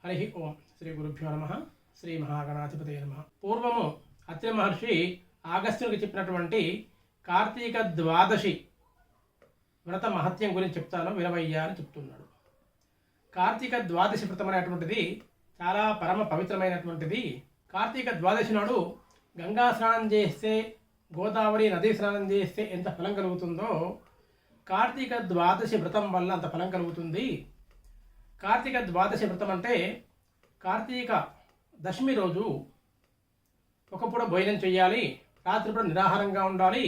హరి ఓం శ్రీ గురుభ్యో నమ శ్రీ మహాగణాధిపతయ నమ. పూర్వము అత్రి మహర్షి ఆగస్త్యునికి చెప్పినటువంటి కార్తీక ద్వాదశి వ్రత మహత్యం గురించి చెప్తాను వినవయ్యా అని చెప్తున్నాడు. కార్తీక ద్వాదశి వ్రతం అనేటువంటిది చాలా పరమ పవిత్రమైనటువంటిది. కార్తీక ద్వాదశి నాడు గంగా స్నానం చేస్తే, గోదావరి నదీ స్నానం చేస్తే ఎంత ఫలం కలుగుతుందో కార్తీక ద్వాదశి వ్రతం వల్ల అంత ఫలం కలుగుతుంది. కార్తీక ద్వాదశి వ్రతం అంటే కార్తీక దశమి రోజు ఒకప్పుడు భోజనం చేయాలి, రాత్రిపూట నిరాహారంగా ఉండాలి,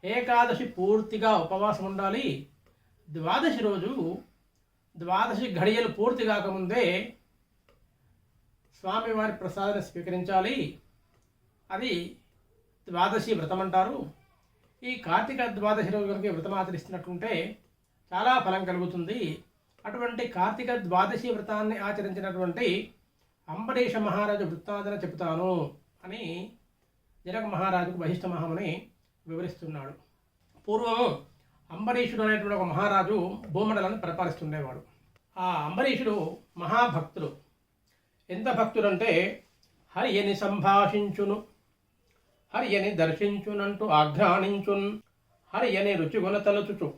ఏకాదశి పూర్తిగా ఉపవాసం ఉండాలి. ద్వాదశి రోజు ద్వాదశి ఘడియలు పూర్తి కాకముందే స్వామివారి ప్రసాదాన్ని స్వీకరించాలి. అది ద్వాదశి వ్రతం అంటారు. ఈ కార్తీక ద్వాదశి రోజు కనుక వ్రతం ఆచరిస్తున్నట్టుంటే చాలా ఫలం కలుగుతుంది. అటువంటి కార్తీక ద్వాదశి వ్రతాన్ని ఆచరించినటువంటి అంబరీష మహారాజు వృత్తాంతం చెబుతాను అని జనక మహారాజుకు వశిష్ఠ మహాముని వివరిస్తున్నాడు. పూర్వం అంబరీషుడు అనేటువంటి ఒక మహారాజు భూమండలాన్ని పరిపాలిస్తుండేవాడు. ఆ అంబరీషుడు మహాభక్తుడు. ఎంత భక్తుడంటే హరియని సంభాషించును, హరియని దర్శించునంటూ ఆఘ్రాణించున్, హరియని రుచిగుణ తలుచుచు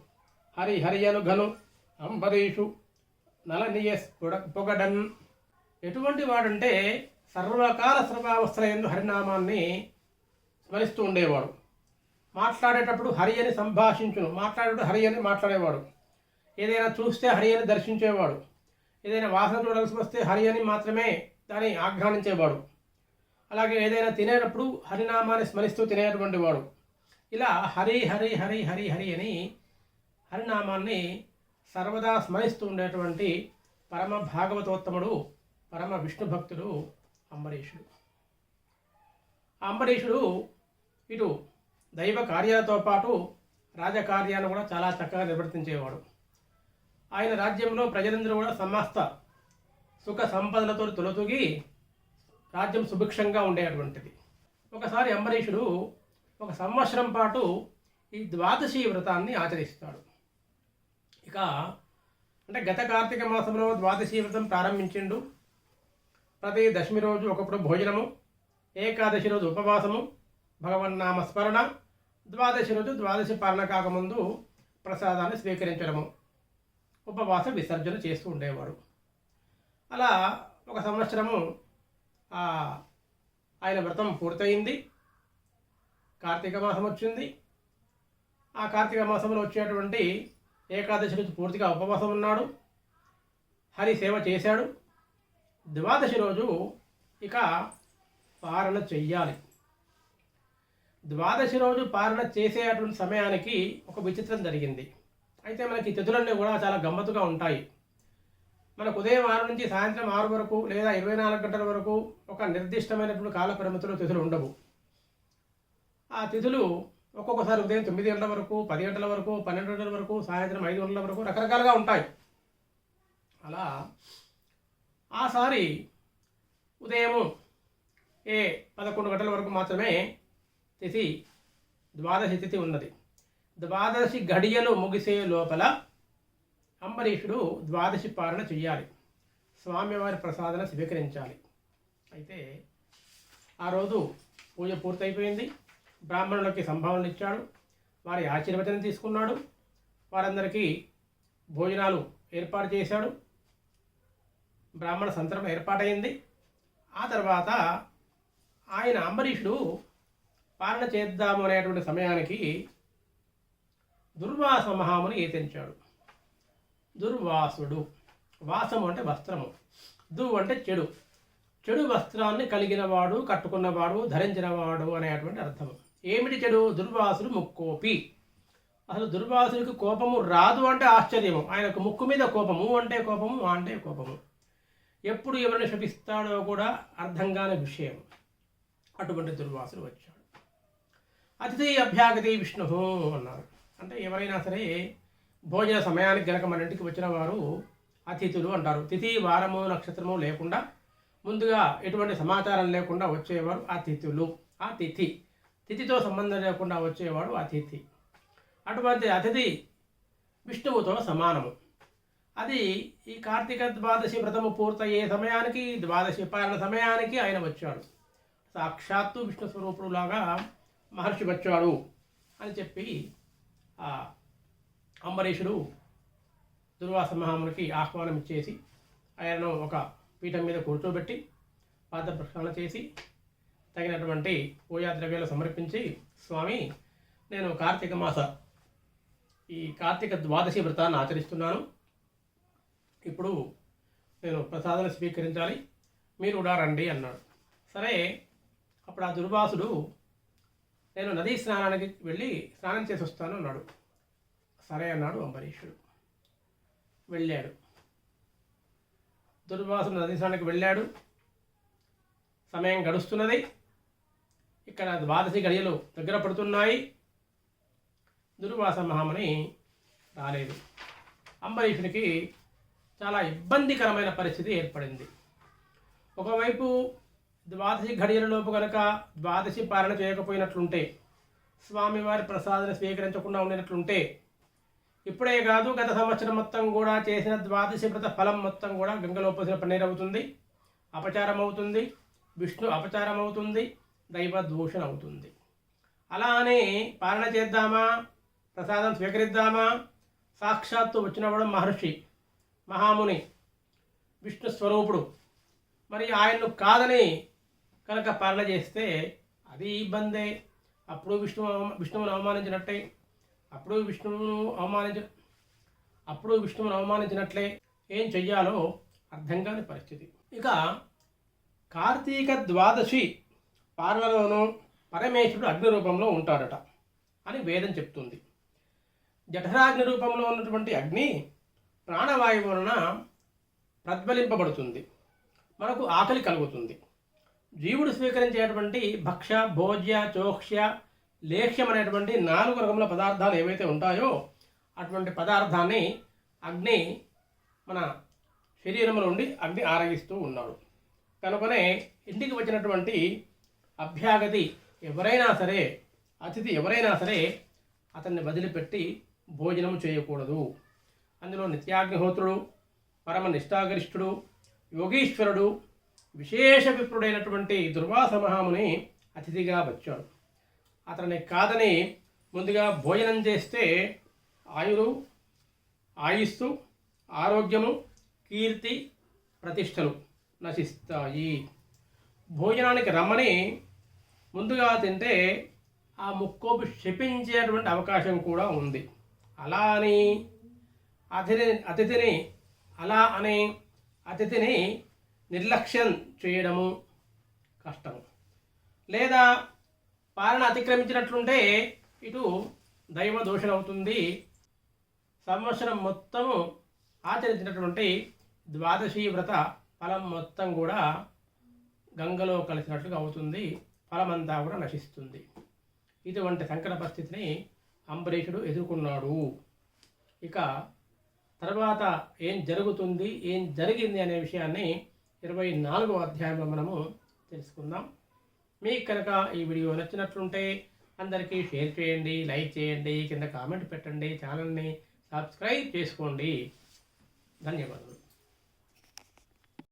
హరియను ఘను అంబరీషు నలనియ పొగడన్. ఎటువంటి వాడంటే సర్వకాల సర్వావస్థయందు హరినామాన్ని స్మరిస్తూ ఉండేవాడు. మాట్లాడేటప్పుడు హరి అని సంభాషించును, మాట్లాడేటప్పుడు హరి అని మాట్లాడేవాడు. ఏదైనా చూస్తే హరి అని దర్శించేవాడు. ఏదైనా వాసన చూడాల్సి వస్తే హరి అని మాత్రమే దాన్ని ఆఘ్రానించేవాడు. అలాగే ఏదైనా తినేటప్పుడు హరినామాన్ని స్మరిస్తూ తినేటువంటి వాడు. ఇలా హరి హరి హరి హరి హరి అని హరినామాన్ని సర్వదా స్మరిస్తూ ఉండేటువంటి పరమ భాగవతోత్తముడు, పరమ విష్ణు భక్తుడు అంబరీషుడు. అంబరీషుడు ఇటు దైవ కార్యాలతో పాటు రాజకార్యాన్ని కూడా చాలా చక్కగా నిర్వర్తించేవాడు. ఆయన రాజ్యంలో ప్రజలందరూ కూడా సమస్త సుఖ సంపదలతో తొలతూగి రాజ్యం సుభిక్షంగా ఉండేటువంటిది. ఒకసారి అంబరీషుడు ఒక సంవత్సరం పాటు ఈ ద్వాదశి వ్రతాన్ని ఆచరిస్తాడు. ఇక అంటే గత కార్తీక మాసంలో ద్వాదశి వ్రతం ప్రారంభించిండు. ప్రతి దశమి రోజు ఒకప్పుడు భోజనము, ఏకాదశి రోజు ఉపవాసము, భగవన్నామ స్మరణ, ద్వాదశి రోజు ద్వాదశి పాలన కాకముందు ప్రసాదాన్ని స్వీకరించడము, ఉపవాస విసర్జన చేస్తూ ఉండేవాడు. అలా ఒక సంవత్సరము ఆయన వ్రతం పూర్తయింది. కార్తీక మాసం వచ్చింది. ఆ కార్తీక మాసంలో వచ్చేటువంటి ఏకాదశి రోజు పూర్తిగా ఉపవాసం ఉన్నాడు, హరి సేవ చేశాడు. ద్వాదశి రోజు ఇక పారణ చెయ్యాలి. ద్వాదశి రోజు పారణ చేసేటువంటి సమయానికి ఒక విచిత్రం జరిగింది. అయితే మనకి తిథులన్నీ కూడా చాలా గమ్మత్తుగా ఉంటాయి. మనకు ఉదయం 6 నుంచి సాయంత్రం 6 వరకు లేదా 24 గంటల వరకు ఒక నిర్దిష్టమైనటువంటి కాల పరిమితులు తిథులు ఉండవు. ఆ తిథులు ఒక్కొక్కసారి ఉదయం 9 గంటల వరకు, 10 గంటల వరకు, 12 గంటల వరకు, సాయంత్రం 5 గంటల వరకు రకరకాలుగా ఉంటాయి. అలా ఆసారి ఉదయం 11 గంటల వరకు మాత్రమే తిథి, ద్వాదశి తిథి ఉన్నది. ద్వాదశి ఘడియలు ముగిసే లోపల అంబరీషుడు ద్వాదశి పాలన చెయ్యాలి, స్వామివారి ప్రసాదన స్వీకరించాలి. అయితే ఆ రోజు పూజ పూర్తయిపోయింది. బ్రాహ్మణులకి సంభావనలు ఇచ్చాడు, వారి ఆశీర్వచనం తీసుకున్నాడు, వారందరికీ భోజనాలు ఏర్పాటు చేశాడు, బ్రాహ్మణ సంతరం ఏర్పాటైంది. ఆ తర్వాత ఆయన అంబరీషుడు పాలన చేద్దాము అనేటువంటి సమయానికి దుర్వాస మహాముని ఏతించాడు. దుర్వాసుడు, వాసము అంటే వస్త్రము, దు అంటే చెడు, చెడు వస్త్రాన్ని కలిగినవాడు, కట్టుకున్నవాడు, ధరించినవాడు అనేటువంటి అర్థము. ఏమిటి చెడు? దుర్వాసుడు ముక్కోపి. అసలు దుర్వాసుడికి కోపము రాదు అంటే ఆశ్చర్యము. ఆయనకు ముక్కు మీద కోపము అంటే కోపము, అంటే కోపము. ఎప్పుడు ఎవరిని శపిస్తాడో కూడా అర్థం కాని విషయం. అటువంటి దుర్వాసుడు వచ్చాడు. అతిథి అభ్యాగతి విష్ణు అన్నారు. అంటే ఎవరైనా సరే భోజన సమయానికి గనక మన ఇంటికి వచ్చిన వారు అతిథులు అంటారు. తిథి, వారము, నక్షత్రము లేకుండా ముందుగా ఎటువంటి సమాచారం లేకుండా వచ్చేవారు అతిథులు. ఆ తిథితో సంబంధం లేకుండా వచ్చేవాడు అతిథి. అటువంటి అతిథి విష్ణువుతో సమానము. అది ఈ కార్తీక ద్వాదశి వ్రతము పూర్తయ్యే సమయానికి, ద్వాదశి పాలన సమయానికి ఆయన వచ్చాడు. సాక్షాత్తు విష్ణు స్వరూపుడులాగా మహర్షి వచ్చాడు అని చెప్పి ఆ అంబరీషుడు దుర్వాస మహామునికి ఆహ్వానం ఇచ్చేసి ఆయనను ఒక పీఠం మీద కూర్చోబెట్టి పాద ప్రక్షాళన చేసి తగినటువంటి పూజా ద్రవ్యాలు సమర్పించి, స్వామి, నేను ఈ కార్తీక ద్వాదశి వ్రతాన్ని ఆచరిస్తున్నాను. ఇప్పుడు నేను ప్రసాదాలు స్వీకరించాలి, మీరు కూడా రండి అన్నాడు. సరే, అప్పుడు ఆ దుర్వాసుడు, నేను నదీ స్నానానికి వెళ్ళి స్నానం చేసి వస్తాను అన్నాడు. సరే అన్నాడు అంబరీషుడు. వెళ్ళాడు. దుర్వాసుడు నదీ స్నానానికి వెళ్ళాడు. సమయం గడుస్తున్నది. ఇక్కడ ద్వాదశి గడియలు దగ్గర పడుతున్నాయి. దుర్వాస మహాముని రాలేదు. అంబరీషునికి చాలా ఇబ్బందికరమైన పరిస్థితి ఏర్పడింది. ఒకవైపు ద్వాదశి ఘడియలలోపు కనుక ద్వాదశి పాలన చేయకపోయినట్లుంటే, స్వామివారి ప్రసాదాన్ని స్వీకరించకుండా ఉండినట్లుంటే, ఇప్పుడే కాదు గత సంవత్సరం మొత్తం కూడా చేసిన ద్వాదశి వ్రత ఫలం మొత్తం కూడా గంగలో పోసిన పన్నీరు అవుతుంది, అపచారం అవుతుంది, విష్ణు అపచారం అవుతుంది, దైవ దూషణ అవుతుంది. అలా అని పాలన చేద్దామా, ప్రసాదం స్వీకరిద్దామా? సాక్షాత్తు వచ్చినవాడు మహర్షి, మహాముని, విష్ణు స్వరూపుడు. మరి ఆయన్ను కనుక పాలన చేస్తే అది ఇబ్బందే. అప్పుడు విష్ణువును అవమానించినట్టే, అప్పుడు విష్ణువును అవమానించినట్లే. ఏం చెయ్యాలో అర్థం కాని పరిస్థితి. ఇక కార్తీక ద్వాదశి పాలనలోనూ పరమేశ్వరుడు అగ్ని రూపంలో ఉంటాడట అని వేదం చెప్తుంది. జఠరాగ్ని రూపంలో ఉన్నటువంటి అగ్ని ప్రాణవాయువు వలన ప్రజ్వలింపబడుతుంది. మనకు ఆకలి కలుగుతుంది. జీవుడు స్వీకరించేటువంటి భక్ష్య, భోజ్య, చోక్ష్య, లేఖ్యం అనేటువంటి 4 రకముల పదార్థాలు ఏవైతే ఉంటాయో అటువంటి పదార్థాన్ని అగ్ని మన శరీరంలో ఉండి అగ్ని ఆరగిస్తూ ఉన్నాడు. కనుకనే ఇంటికి వచ్చినటువంటి అభ్యాగతి ఎవరైనా సరే, అతిథి ఎవరైనా సరే అతన్ని వదిలిపెట్టి భోజనం చేయకూడదు. అందులో నిత్యాగ్నిహోత్రుడు, పరమ నిష్ఠాగరిష్ఠుడు, యోగీశ్వరుడు, విశేష విప్రుడైనటువంటి దుర్వాస మహాముని అతిథిగా వచ్చాడు. అతన్ని కాదని ముందుగా భోజనం చేస్తే ఆయుస్సు, ఆరోగ్యము, కీర్తి, ప్రతిష్టలు నశిస్తాయి. భోజనానికి రమ్మని ముందుగా తింటే ఆ ముక్కోపు శపించేటువంటి అవకాశం కూడా ఉంది. అలా అని అతిథిని నిర్లక్ష్యం చేయడము కష్టము. లేదా పాలన అతిక్రమించినట్లుంటే ఇటు దైవ దోషణ అవుతుంది. సంవత్సరం మొత్తము ఆచరించినటువంటి ద్వాదశి వ్రత ఫలం మొత్తం కూడా గంగలో కలిసినట్లుగా అవుతుంది. ఫలమంతా కూడా నశిస్తుంది. ఇటువంటి సంకట పరిస్థితిని అంబరీషుడు ఎదుర్కొన్నాడు. ఇక తర్వాత ఏం జరుగుతుంది, ఏం జరిగింది అనే విషయాన్ని 24వ అధ్యాయంలో మనము తెలుసుకుందాం. మీకు కనుక ఈ వీడియో నచ్చినట్లుంటే అందరికీ షేర్ చేయండి, లైక్ చేయండి, కింద కామెంట్ పెట్టండి, ఛానల్ని సబ్స్క్రైబ్ చేసుకోండి. ధన్యవాదాలు.